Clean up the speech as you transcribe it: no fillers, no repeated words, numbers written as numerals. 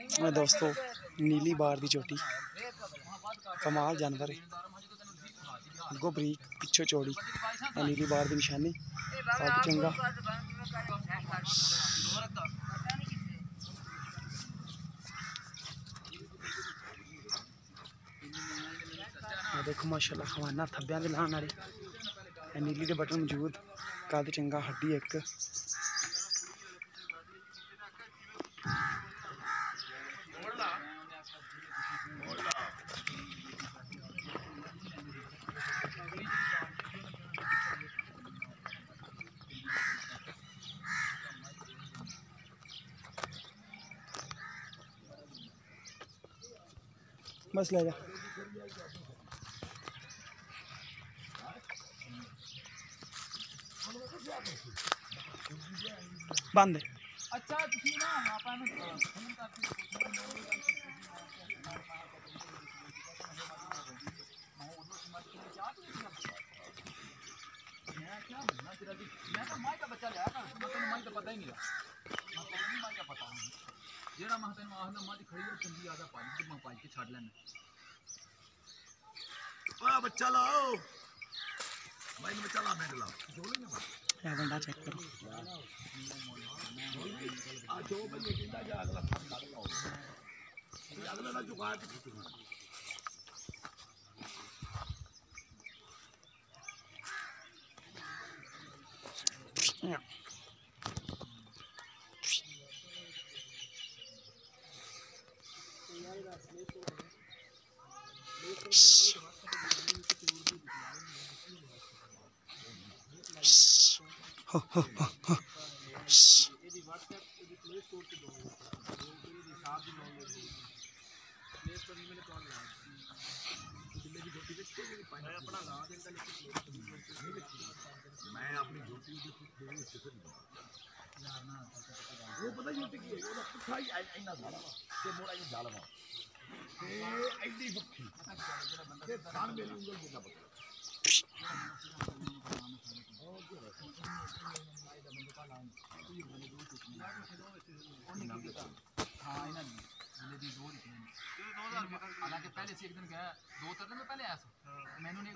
दोस्तों नीली बार दी चोटी कमाल जानवर है, अगों बरीक पिछों चौड़ी, नीली बार की निशानी काफी चंगा। देखो माशाल्लाह खवाना थब्बियां दे लाने वाली, नीली दे बटन मौजूद, कद चंगा, हड्डी एक। बस ले जा बंद है। अच्छा बच्चा लाओ भाई, बच्चा ला मैं लाओ बंदा चेक करो। हो हो हो हो मैं अपनी ड्यूटी वो पता ड्यूटी की वो पुठा ही इन्ना सारा ते मोड़ा ही जालवा ते एडी भक्खी ते सान मेरी उंगल जितना पता हाँ इन्ना हालांकि पहले से एक दिन गया 2-3 दिन में पहले आया मैंने नहीं